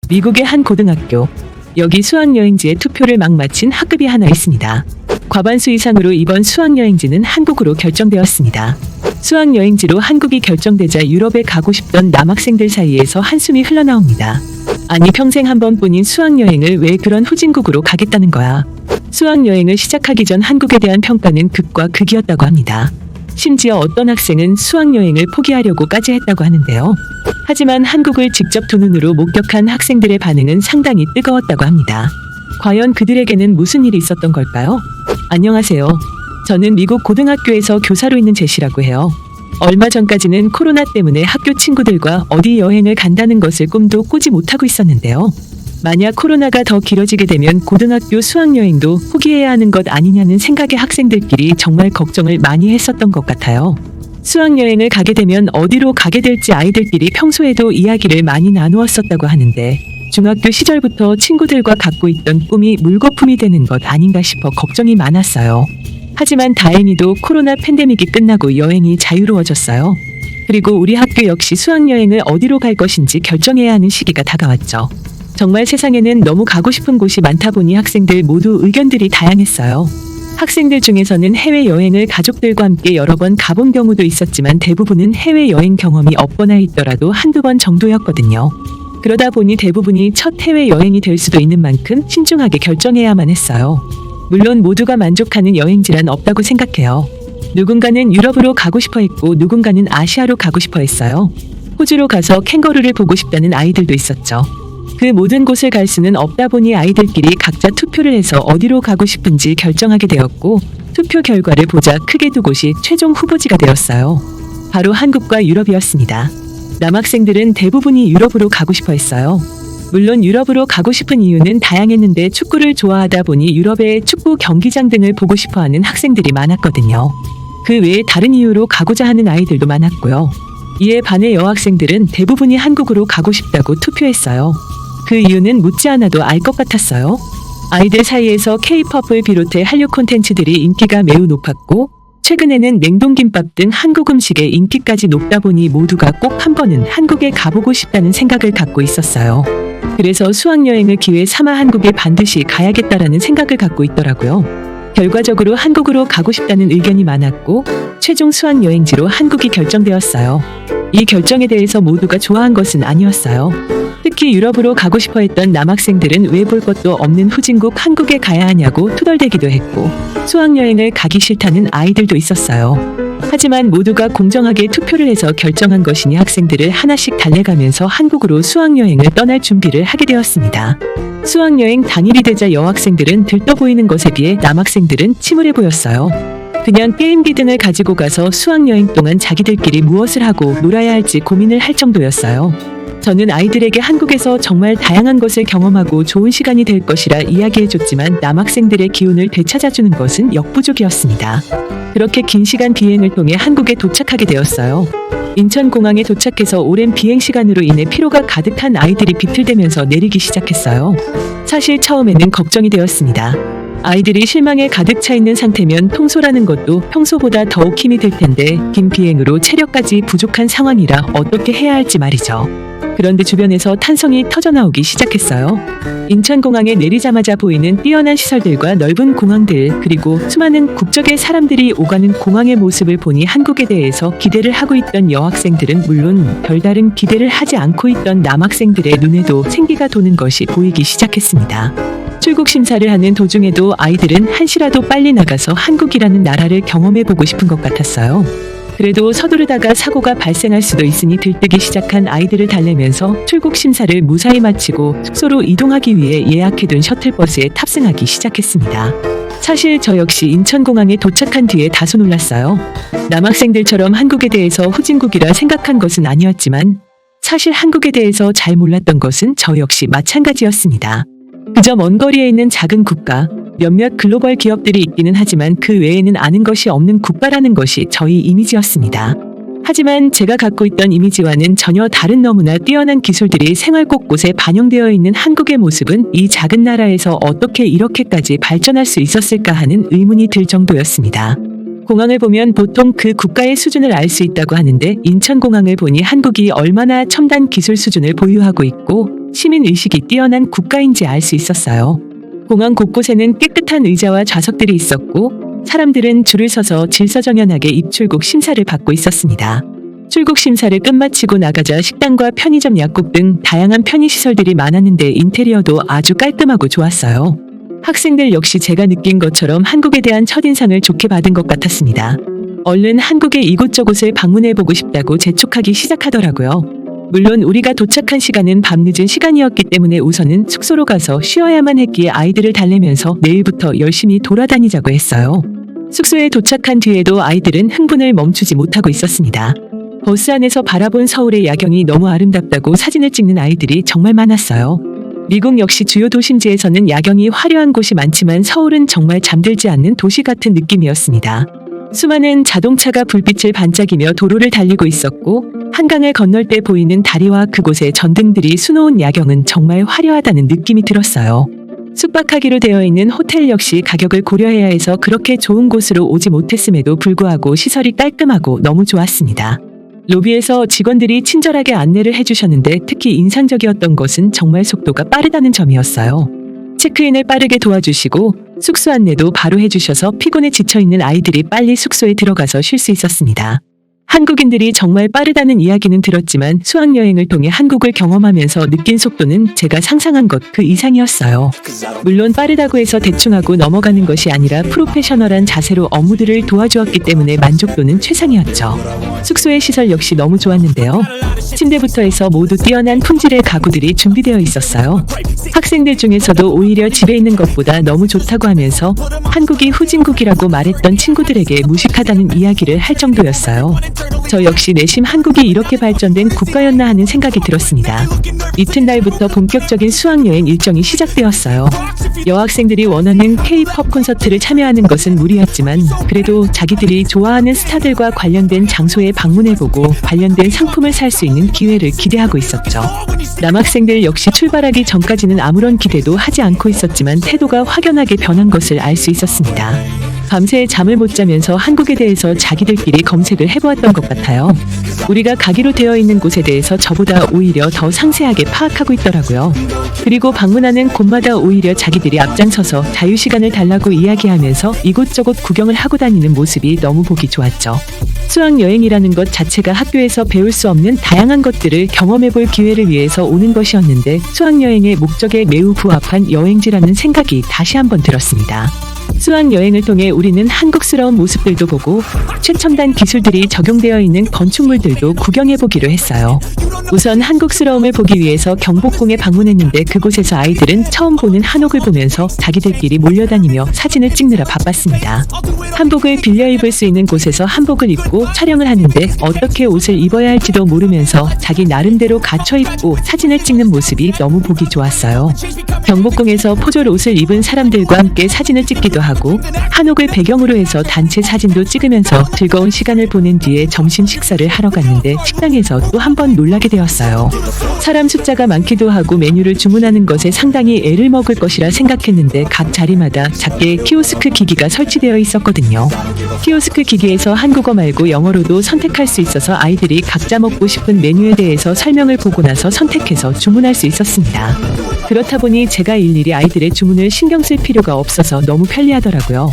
미국의 한 고등학교. 여기 수학여행지에 투표를 막 마친 학급이 하나 있습니다. 과반수 이상으로 이번 수학여행지는 한국으로 결정되었습니다. 수학여행지로 한국이 결정되자 유럽에 가고 싶던 남학생들 사이에서 한숨이 흘러나옵니다. 아니 평생 한 번뿐인 수학여행을 왜 그런 후진국으로 가겠다는 거야. 수학여행을 시작하기 전 한국에 대한 평가는 극과 극이었다고 합니다. 심지어 어떤 학생은 수학여행을 포기하려고까지 했다고 하는데요. 하지만 한국을 직접 두 눈으로 목격한 학생들의 반응은 상당히 뜨거웠다고 합니다. 과연 그들에게는 무슨 일이 있었던 걸까요? 안녕하세요. 저는 미국 고등학교에서 교사로 있는 제시라고 해요. 얼마 전까지는 코로나 때문에 학교 친구들과 어디 여행을 간다는 것을 꿈도 꾸지 못하고 있었는데요. 만약 코로나가 더 길어지게 되면 고등학교 수학여행도 포기해야 하는 것 아니냐는 생각에 학생들끼리 정말 걱정을 많이 했었던 것 같아요. 수학여행을 가게 되면 어디로 가게 될지 아이들끼리 평소에도 이야기를 많이 나누었었다고 하는데 중학교 시절부터 친구들과 갖고 있던 꿈이 물거품이 되는 것 아닌가 싶어 걱정이 많았어요. 하지만 다행히도 코로나 팬데믹이 끝나고 여행이 자유로워졌어요. 그리고 우리 학교 역시 수학여행을 어디로 갈 것인지 결정해야 하는 시기가 다가왔죠. 정말 세상에는 너무 가고 싶은 곳이 많다 보니 학생들 모두 의견들이 다양했어요. 학생들 중에서는 해외여행을 가족들과 함께 여러 번 가본 경우도 있었지만 대부분은 해외여행 경험이 없거나 있더라도 한두 번 정도였거든요. 그러다 보니 대부분이 첫 해외여행이 될 수도 있는 만큼 신중하게 결정해야만 했어요. 물론 모두가 만족하는 여행지란 없다고 생각해요. 누군가는 유럽으로 가고 싶어 했고 누군가는 아시아로 가고 싶어 했어요. 호주로 가서 캥거루를 보고 싶다는 아이들도 있었죠. 그 모든 곳을 갈 수는 없다 보니 아이들끼리 각자 투표를 해서 어디로 가고 싶은지 결정하게 되었고 투표 결과를 보자 크게 두 곳이 최종 후보지가 되었어요. 바로 한국과 유럽이었습니다. 남학생들은 대부분이 유럽으로 가고 싶어 했어요. 물론 유럽으로 가고 싶은 이유는 다양했는데 축구를 좋아하다 보니 유럽의 축구 경기장 등을 보고 싶어 하는 학생들이 많았거든요. 그 외에 다른 이유로 가고자 하는 아이들도 많았고요. 이에 반해 여학생들은 대부분이 한국으로 가고 싶다고 투표했어요. 그 이유는 묻지 않아도 알 것 같았어요. 아이들 사이에서 K-팝을 비롯해 한류 콘텐츠들이 인기가 매우 높았고 최근에는 냉동김밥 등 한국 음식의 인기까지 높다 보니 모두가 꼭 한 번은 한국에 가보고 싶다는 생각을 갖고 있었어요. 그래서 수학여행을 기회 삼아 한국에 반드시 가야겠다라는 생각을 갖고 있더라고요. 결과적으로 한국으로 가고 싶다는 의견이 많았고 최종 수학여행지로 한국이 결정되었어요. 이 결정에 대해서 모두가 좋아한 것은 아니었어요. 특히 유럽으로 가고 싶어 했던 남학생들은 왜 볼 것도 없는 후진국 한국에 가야 하냐고 투덜대기도 했고 수학여행을 가기 싫다는 아이들도 있었어요. 하지만 모두가 공정하게 투표를 해서 결정한 것이니 학생들을 하나씩 달래가면서 한국으로 수학여행을 떠날 준비를 하게 되었습니다. 수학여행 당일이 되자 여학생들은 들떠 보이는 것에 비해 남학생들은 침울해 보였어요. 그냥 게임기 등을 가지고 가서 수학여행 동안 자기들끼리 무엇을 하고 놀아야 할지 고민을 할 정도였어요. 저는 아이들에게 한국에서 정말 다양한 것을 경험하고 좋은 시간이 될 것이라 이야기해줬지만 남학생들의 기운을 되찾아주는 것은 역부족이었습니다. 그렇게 긴 시간 비행을 통해 한국에 도착하게 되었어요. 인천공항에 도착해서 오랜 비행 시간으로 인해 피로가 가득한 아이들이 비틀대면서 내리기 시작했어요. 사실 처음에는 걱정이 되었습니다. 아이들이 실망에 가득 차 있는 상태면 통솔하는 것도 평소보다 더욱 힘이 들 텐데 긴 비행으로 체력까지 부족한 상황이라 어떻게 해야 할지 말이죠. 그런데 주변에서 탄성이 터져나오기 시작했어요. 인천공항에 내리자마자 보이는 뛰어난 시설들과 넓은 공항들 그리고 수많은 국적의 사람들이 오가는 공항의 모습을 보니 한국에 대해서 기대를 하고 있던 여학생들은 물론 별다른 기대를 하지 않고 있던 남학생들의 눈에도 생기가 도는 것이 보이기 시작했습니다. 출국 심사를 하는 도중에도 아이들은 한시라도 빨리 나가서 한국이라는 나라를 경험해보고 싶은 것 같았어요. 그래도 서두르다가 사고가 발생할 수도 있으니 들뜨기 시작한 아이들을 달래면서 출국 심사를 무사히 마치고 숙소로 이동하기 위해 예약해둔 셔틀버스에 탑승하기 시작했습니다. 사실 저 역시 인천공항에 도착한 뒤에 다소 놀랐어요. 남학생들처럼 한국에 대해서 후진국이라 생각한 것은 아니었지만 사실 한국에 대해서 잘 몰랐던 것은 저 역시 마찬가지였습니다. 그저 먼 거리에 있는 작은 국가, 몇몇 글로벌 기업들이 있기는 하지만 그 외에는 아는 것이 없는 국가라는 것이 저희 이미지였습니다. 하지만 제가 갖고 있던 이미지와는 전혀 다른 너무나 뛰어난 기술들이 생활 곳곳에 반영되어 있는 한국의 모습은 이 작은 나라에서 어떻게 이렇게까지 발전할 수 있었을까 하는 의문이 들 정도였습니다. 공항을 보면 보통 그 국가의 수준을 알 수 있다고 하는데 인천공항을 보니 한국이 얼마나 첨단 기술 수준을 보유하고 있고 시민의식이 뛰어난 국가인지 알 수 있었어요. 공항 곳곳에는 깨끗한 의자와 좌석들이 있었고 사람들은 줄을 서서 질서정연하게 입출국 심사를 받고 있었습니다. 출국 심사를 끝마치고 나가자 식당과 편의점, 약국 등 다양한 편의시설들이 많았는데 인테리어도 아주 깔끔하고 좋았어요. 학생들 역시 제가 느낀 것처럼 한국에 대한 첫인상을 좋게 받은 것 같았습니다. 얼른 한국의 이곳저곳을 방문해보고 싶다고 재촉하기 시작하더라고요. 물론 우리가 도착한 시간은 밤늦은 시간이었기 때문에 우선은 숙소로 가서 쉬어야만 했기에 아이들을 달래면서 내일부터 열심히 돌아다니자고 했어요. 숙소에 도착한 뒤에도 아이들은 흥분을 멈추지 못하고 있었습니다. 버스 안에서 바라본 서울의 야경이 너무 아름답다고 사진을 찍는 아이들이 정말 많았어요. 미국 역시 주요 도심지에서는 야경이 화려한 곳이 많지만 서울은 정말 잠들지 않는 도시 같은 느낌이었습니다. 수많은 자동차가 불빛을 반짝이며 도로를 달리고 있었고 한강을 건널 때 보이는 다리와 그곳의 전등들이 수놓은 야경은 정말 화려하다는 느낌이 들었어요. 숙박하기로 되어 있는 호텔 역시 가격을 고려해야 해서 그렇게 좋은 곳으로 오지 못했음에도 불구하고 시설이 깔끔하고 너무 좋았습니다. 로비에서 직원들이 친절하게 안내를 해주셨는데 특히 인상적이었던 것은 정말 속도가 빠르다는 점이었어요. 체크인을 빠르게 도와주시고 숙소 안내도 바로 해주셔서 피곤에 지쳐있는 아이들이 빨리 숙소에 들어가서 쉴 수 있었습니다. 한국인들이 정말 빠르다는 이야기는 들었지만 수학여행을 통해 한국을 경험하면서 느낀 속도는 제가 상상한 것 그 이상이었어요. 물론 빠르다고 해서 대충하고 넘어가는 것이 아니라 프로페셔널한 자세로 업무들을 도와주었기 때문에 만족도는 최상이었죠. 숙소의 시설 역시 너무 좋았는데요. 침대부터 해서 모두 뛰어난 품질의 가구들이 준비되어 있었어요. 학생들 중에서도 오히려 집에 있는 것보다 너무 좋다고 하면서 한국이 후진국이라고 말했던 친구들에게 무식하다는 이야기를 할 정도였어요. 저 역시 내심 한국이 이렇게 발전된 국가였나 하는 생각이 들었습니다. 이튿날부터 본격적인 수학여행 일정이 시작되었어요. 여학생들이 원하는 K-POP 콘서트를 참여하는 것은 무리였지만 그래도 자기들이 좋아하는 스타들과 관련된 장소에 방문해보고 관련된 상품을 살 수 있는 기회를 기대하고 있었죠. 남학생들 역시 출발하기 전까지는 아무런 기대도 하지 않고 있었지만 태도가 확연하게 변한 것을 알 수 있었습니다. 밤새 잠을 못 자면서 한국에 대해서 자기들끼리 검색을 해보았던 것 같아요. 우리가 가기로 되어 있는 곳에 대해서 저보다 오히려 더 상세하게 파악하고 있더라고요. 그리고 방문하는 곳마다 오히려 자기들이 앞장서서 자유시간을 달라고 이야기하면서 이곳저곳 구경을 하고 다니는 모습이 너무 보기 좋았죠. 수학여행이라는 것 자체가 학교에서 배울 수 없는 다양한 것들을 경험해볼 기회를 위해서 오는 것이었는데 수학여행의 목적에 매우 부합한 여행지라는 생각이 다시 한번 들었습니다. 수학여행을 통해 우리는 한국스러운 모습들도 보고 최첨단 기술들이 적용되어 있는 건축물들도 구경해보기로 했어요. 우선 한국스러움을 보기 위해서 경복궁에 방문했는데 그곳에서 아이들은 처음 보는 한옥을 보면서 자기들끼리 몰려다니며 사진을 찍느라 바빴습니다. 한복을 빌려 입을 수 있는 곳에서 한복을 입고 촬영을 하는데 어떻게 옷을 입어야 할지도 모르면서 자기 나름대로 갖춰 입고 사진을 찍는 모습이 너무 보기 좋았어요. 경복궁에서 포졸 옷을 입은 사람들과 함께 사진을 찍기도 하고 한옥을 배경으로 해서 단체 사진도 찍으면서 즐거운 시간을 보낸 뒤에 점심 식사를 하러 갔는데 식당에서 또 한 번 놀라게 되었어요. 사람 숫자가 많기도 하고 메뉴를 주문하는 것에 상당히 애를 먹을 것이라 생각했는데 각 자리마다 작게 키오스크 기기가 설치되어 있었거든요. 키오스크 기기에서 한국어 말고 영어로도 선택할 수 있어서 아이들이 각자 먹고 싶은 메뉴에 대해서 설명을 보고 나서 선택해서 주문할 수 있었습니다. 그렇다 보니 제가 일일이 아이들의 주문을 신경 쓸 필요가 없어서 너무 편리하더라고요.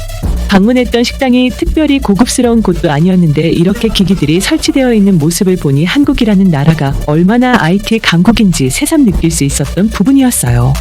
방문했던 식당이 특별히 고급스러운 곳도 아니었는데 이렇게 기기들이 설치되어 있는 모습을 보니 한국이라는 나라가 얼마나 IT 강국인지 새삼 느낄 수 있었던 부분이었어요.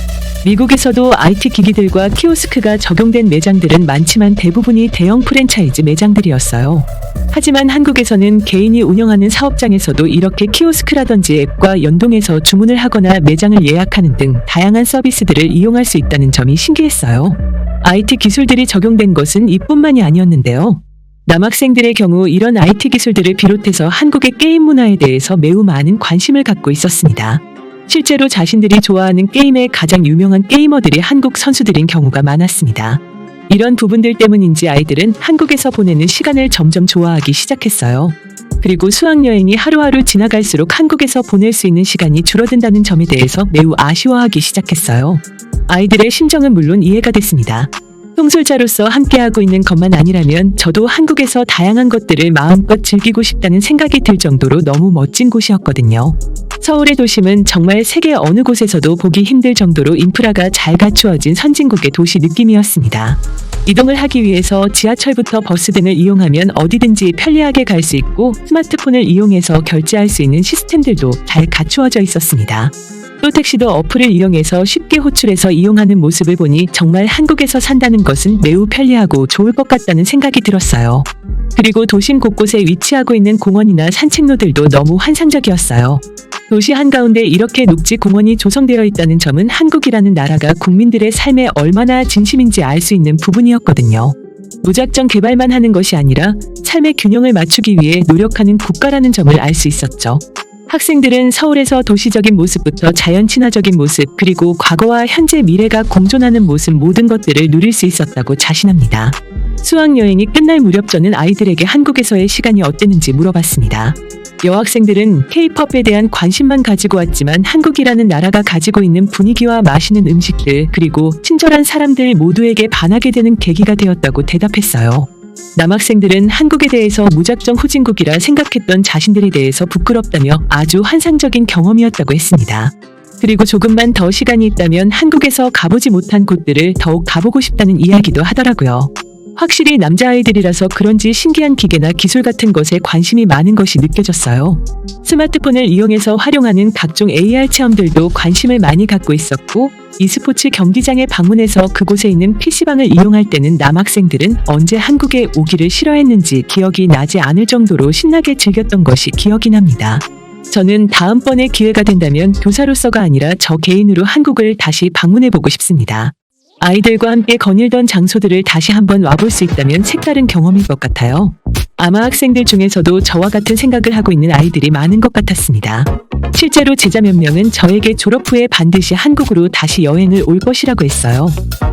미국에서도 IT 기기들과 키오스크가 적용된 매장들은 많지만 대부분이 대형 프랜차이즈 매장들이었어요. 하지만 한국에서는 개인이 운영하는 사업장에서도 이렇게 키오스크라든지 앱과 연동해서 주문을 하거나 매장을 예약하는 등 다양한 서비스들을 이용할 수 있다는 점이 신기했어요. IT 기술들이 적용된 것은 이뿐만이 아니었는데요. 남학생들의 경우 이런 IT 기술들을 비롯해서 한국의 게임 문화에 대해서 매우 많은 관심을 갖고 있었습니다. 실제로 자신들이 좋아하는 게임의 가장 유명한 게이머들이 한국 선수들인 경우가 많았습니다. 이런 부분들 때문인지 아이들은 한국에서 보내는 시간을 점점 좋아하기 시작했어요. 그리고 수학여행이 하루하루 지나갈수록 한국에서 보낼 수 있는 시간이 줄어든다는 점에 대해서 매우 아쉬워하기 시작했어요. 아이들의 심정은 물론 이해가 됐습니다. 통솔자로서 함께하고 있는 것만 아니라면 저도 한국에서 다양한 것들을 마음껏 즐기고 싶다는 생각이 들 정도로 너무 멋진 곳이었거든요. 서울의 도심은 정말 세계 어느 곳에서도 보기 힘들 정도로 인프라가 잘 갖추어진 선진국의 도시 느낌이었습니다. 이동을 하기 위해서 지하철부터 버스 등을 이용하면 어디든지 편리하게 갈 수 있고 스마트폰을 이용해서 결제할 수 있는 시스템들도 잘 갖추어져 있었습니다. 또 택시도 어플을 이용해서 쉽게 호출해서 이용하는 모습을 보니 정말 한국에서 산다는 것은 매우 편리하고 좋을 것 같다는 생각이 들었어요. 그리고 도심 곳곳에 위치하고 있는 공원이나 산책로들도 너무 환상적이었어요. 도시 한가운데 이렇게 녹지 공원이 조성되어 있다는 점은 한국이라는 나라가 국민들의 삶에 얼마나 진심인지 알 수 있는 부분이었거든요. 무작정 개발만 하는 것이 아니라 삶의 균형을 맞추기 위해 노력하는 국가라는 점을 알 수 있었죠. 학생들은 서울에서 도시적인 모습부터 자연 친화적인 모습, 그리고 과거와 현재 미래가 공존하는 모습 모든 것들을 누릴 수 있었다고 자신합니다. 수학여행이 끝날 무렵 저는 아이들에게 한국에서의 시간이 어땠는지 물어봤습니다. 여학생들은 K-팝에 대한 관심만 가지고 왔지만 한국이라는 나라가 가지고 있는 분위기와 맛있는 음식들, 그리고 친절한 사람들 모두에게 반하게 되는 계기가 되었다고 대답했어요. 남학생들은 한국에 대해서 무작정 후진국이라 생각했던 자신들에 대해서 부끄럽다며 아주 환상적인 경험이었다고 했습니다. 그리고 조금만 더 시간이 있다면 한국에서 가보지 못한 곳들을 더욱 가보고 싶다는 이야기도 하더라고요. 확실히 남자아이들이라서 그런지 신기한 기계나 기술 같은 것에 관심이 많은 것이 느껴졌어요. 스마트폰을 이용해서 활용하는 각종 AR 체험들도 관심을 많이 갖고 있었고, e스포츠 경기장에 방문해서 그곳에 있는 PC방을 이용할 때는 남학생들은 언제 한국에 오기를 싫어했는지 기억이 나지 않을 정도로 신나게 즐겼던 것이 기억이 납니다. 저는 다음번에 기회가 된다면 교사로서가 아니라 저 개인으로 한국을 다시 방문해보고 싶습니다. 아이들과 함께 거닐던 장소들을 다시 한번 와볼 수 있다면 색다른 경험일 것 같아요. 아마 학생들 중에서도 저와 같은 생각을 하고 있는 아이들이 많은 것 같았습니다. 실제로 제자 몇 명은 저에게 졸업 후에 반드시 한국으로 다시 여행을 올 것이라고 했어요.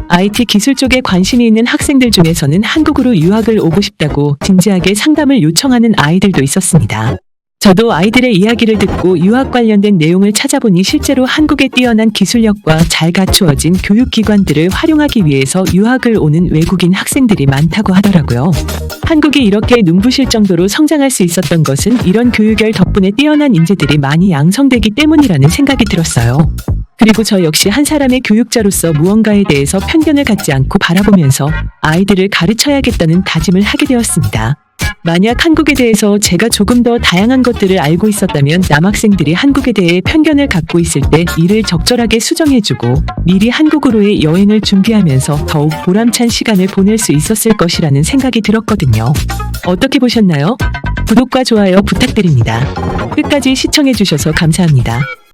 IT 기술 쪽에 관심이 있는 학생들 중에서는 한국으로 유학을 오고 싶다고 진지하게 상담을 요청하는 아이들도 있었습니다. 저도 아이들의 이야기를 듣고 유학 관련된 내용을 찾아보니 실제로 한국의 뛰어난 기술력과 잘 갖추어진 교육기관들을 활용하기 위해서 유학을 오는 외국인 학생들이 많다고 하더라고요. 한국이 이렇게 눈부실 정도로 성장할 수 있었던 것은 이런 교육열 덕분에 뛰어난 인재들이 많이 양성되기 때문이라는 생각이 들었어요. 그리고 저 역시 한 사람의 교육자로서 무언가에 대해서 편견을 갖지 않고 바라보면서 아이들을 가르쳐야겠다는 다짐을 하게 되었습니다. 만약 한국에 대해서 제가 조금 더 다양한 것들을 알고 있었다면 남학생들이 한국에 대해 편견을 갖고 있을 때 이를 적절하게 수정해주고 미리 한국으로의 여행을 준비하면서 더욱 보람찬 시간을 보낼 수 있었을 것이라는 생각이 들었거든요. 어떻게 보셨나요? 구독과 좋아요 부탁드립니다. 끝까지 시청해주셔서 감사합니다.